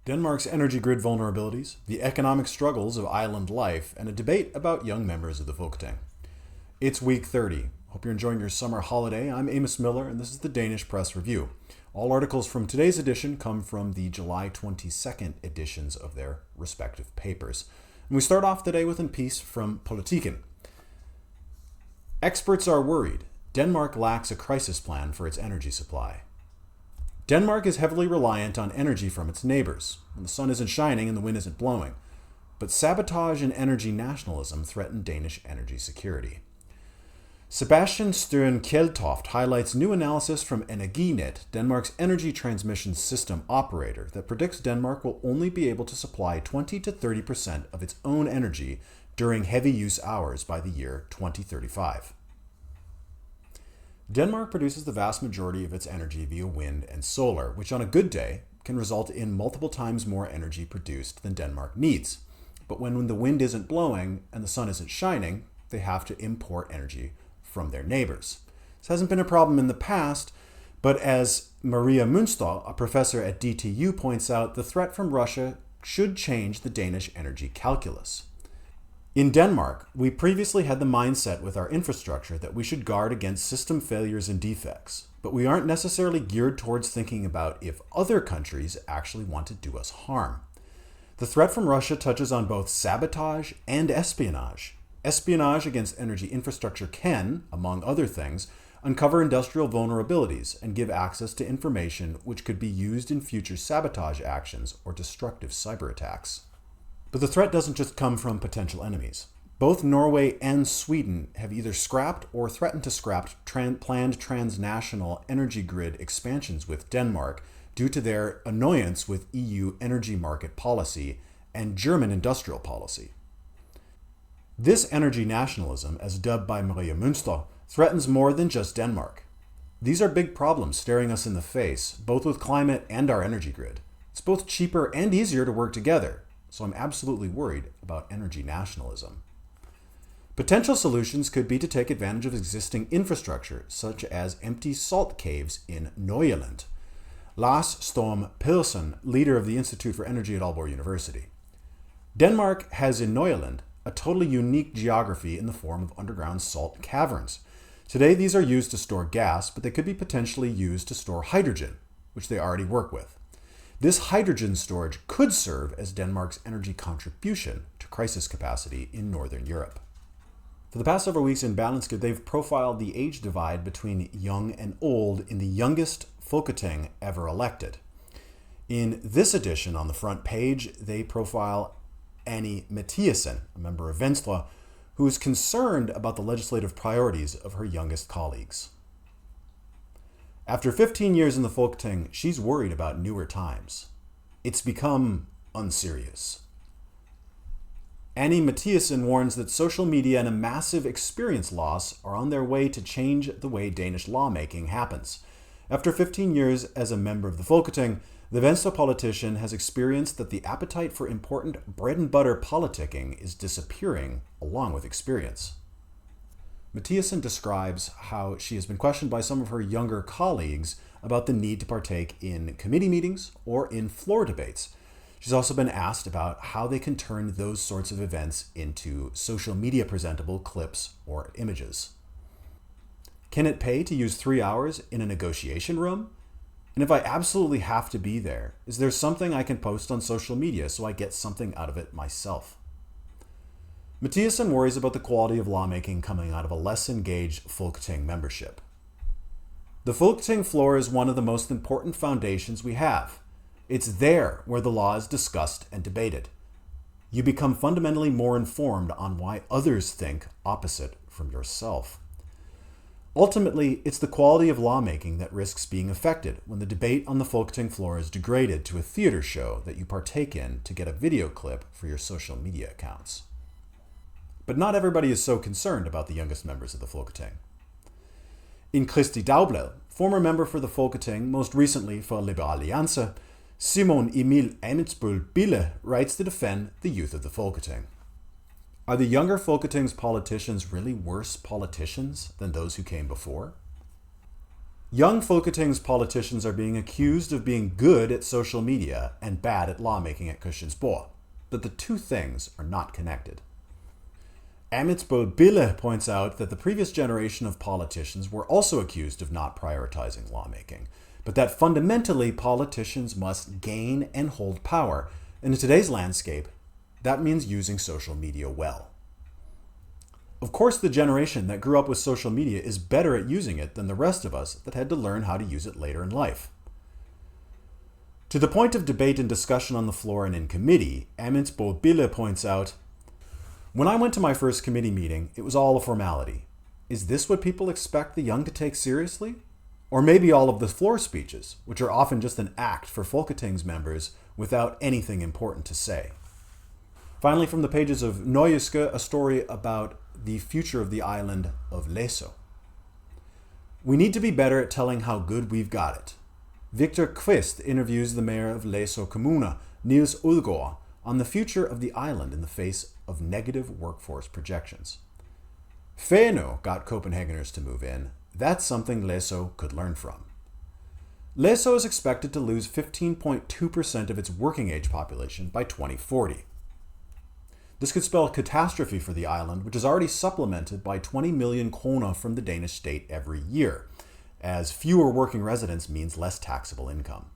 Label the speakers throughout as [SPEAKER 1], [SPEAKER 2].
[SPEAKER 1] Denmark's energy grid vulnerabilities, the economic struggles of island life, and a debate about young members of the Folketing. It's week 30. Hope you're enjoying your summer holiday. I'm Amos Miller, and this is the Danish Press Review. All articles from today's edition come from the July 22nd editions of their respective papers. And we start off today with a piece from Politiken. Experts are worried. Denmark lacks a crisis plan for its energy supply. Denmark is heavily reliant on energy from its neighbors, when the sun isn't shining and the wind isn't blowing. But sabotage and energy nationalism threaten Danish energy security. Sebastian Stern Kjeldtoft highlights new analysis from Energinet, Denmark's energy transmission system operator, that predicts Denmark will only be able to supply 20 to 30% of its own energy during heavy use hours by the year 2035. Denmark produces the vast majority of its energy via wind and solar, which on a good day can result in multiple times more energy produced than Denmark needs. But when the wind isn't blowing and the sun isn't shining, they have to import energy from their neighbors. This hasn't been a problem in the past, but as Maria Münster, a professor at DTU, points out, the threat from Russia should change the Danish energy calculus. In Denmark, we previously had the mindset with our infrastructure that we should guard against system failures and defects, but we aren't necessarily geared towards thinking about if other countries actually want to do us harm. The threat from Russia touches on both sabotage and espionage. Espionage against energy infrastructure can, among other things, uncover industrial vulnerabilities and give access to information which could be used in future sabotage actions or destructive cyber attacks. But the threat doesn't just come from potential enemies. Both Norway and Sweden have either scrapped or threatened to scrap planned transnational energy grid expansions with Denmark due to their annoyance with EU energy market policy and German industrial policy. This energy nationalism, as dubbed by Maria Münster, threatens more than just Denmark. These are big problems staring us in the face, both with climate and our energy grid. It's both cheaper and easier to work together. So I'm absolutely worried about energy nationalism. Potential solutions could be to take advantage of existing infrastructure, such as empty salt caves in Nordjylland. Lars Storm Pedersen, leader of the Institute for Energy at Aalborg University. Denmark has in Nordjylland a totally unique geography in the form of underground salt caverns. Today these are used to store gas, but they could be potentially used to store hydrogen, which they already work with. This hydrogen storage could serve as Denmark's energy contribution to crisis capacity in Northern Europe. For the past several weeks in Berlingske, they've profiled the age divide between young and old in the youngest Folketing ever elected. In this edition, on the front page, they profile Annie Mathiasen, a member of Venstre, who is concerned about the legislative priorities of her youngest colleagues. After 15 years in the Folketing, she's worried about newer times. It's become unserious. Annie Mathiasen warns that social media and a massive experience loss are on their way to change the way Danish lawmaking happens. After 15 years as a member of the Folketing, the Venstre politician has experienced that the appetite for important bread-and-butter politicking is disappearing along with experience. Mathiasen describes how she has been questioned by some of her younger colleagues about the need to partake in committee meetings or in floor debates. She's also been asked about how they can turn those sorts of events into social media presentable clips or images. Can it pay to use 3 hours in a negotiation room? And if I absolutely have to be there, is there something I can post on social media so I get something out of it myself? Mathiasen worries about the quality of lawmaking coming out of a less engaged Folketing membership. The Folketing floor is one of the most important foundations we have. It's there where the law is discussed and debated. You become fundamentally more informed on why others think opposite from yourself. Ultimately, it's the quality of lawmaking that risks being affected when the debate on the Folketing floor is degraded to a theater show that you partake in to get a video clip for your social media accounts. But not everybody is so concerned about the youngest members of the Folketing. In Kristi Dagblad, former member for the Folketing, most recently for Liberal Alliance, Simon Emil Amitsbøl Bille writes to defend the youth of the Folketing. Are the younger Folketing's politicians really worse politicians than those who came before? Young Folketing's politicians are being accused of being good at social media and bad at lawmaking at Christiansborg, but the two things are not connected. Amitsbøl-Bille points out that the previous generation of politicians were also accused of not prioritizing lawmaking, but that fundamentally politicians must gain and hold power, and in today's landscape, that means using social media well. Of course, the generation that grew up with social media is better at using it than the rest of us that had to learn how to use it later in life. To the point of debate and discussion on the floor and in committee, Amitsbøl-Bille points out, "When I went to my first committee meeting, it was all a formality. Is this what people expect the young to take seriously? Or maybe all of the floor speeches, which are often just an act for Folketing's members without anything important to say." Finally, from the pages of Nordjyske, a story about the future of the island of Læsø. "We need to be better at telling how good we've got it." Victor Kvist interviews the mayor of Læsø Kommune, Niels Udgaard, on the future of the island in the face of negative workforce projections. "Fano got Copenhageners to move in. That's something Læsø could learn from." Læsø is expected to lose 15.2% of its working age population by 2040. This could spell catastrophe for the island, which is already supplemented by 20 million krone from the Danish state every year, as fewer working residents means less taxable income.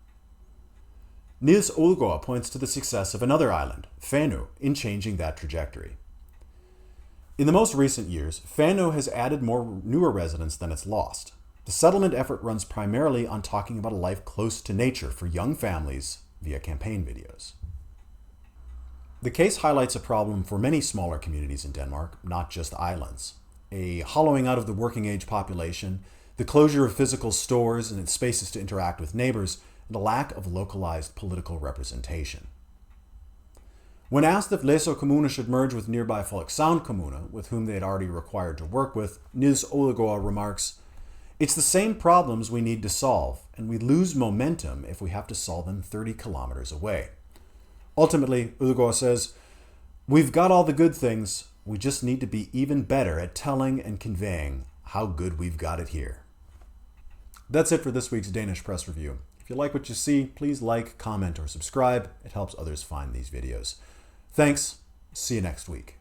[SPEAKER 1] Niels Udgaard points to the success of another island, Fano, in changing that trajectory. In the most recent years, Fano has added more newer residents than it's lost. The settlement effort runs primarily on talking about a life close to nature for young families via campaign videos. The case highlights a problem for many smaller communities in Denmark, not just islands. A hollowing out of the working age population, the closure of physical stores and its spaces to interact with neighbors, and a lack of localized political representation. When asked if Læsø Kommune should merge with nearby Frederikshavn Kommune, with whom they had already required to work with, Niels Odgaard remarks, "It's the same problems we need to solve, and we lose momentum if we have to solve them 30 kilometers away." Ultimately, Udgaard says, "We've got all the good things, we just need to be even better at telling and conveying how good we've got it here." That's it for this week's Danish Press Review. If you like what you see, please like, comment, or subscribe. It helps others find these videos. Thanks. See you next week.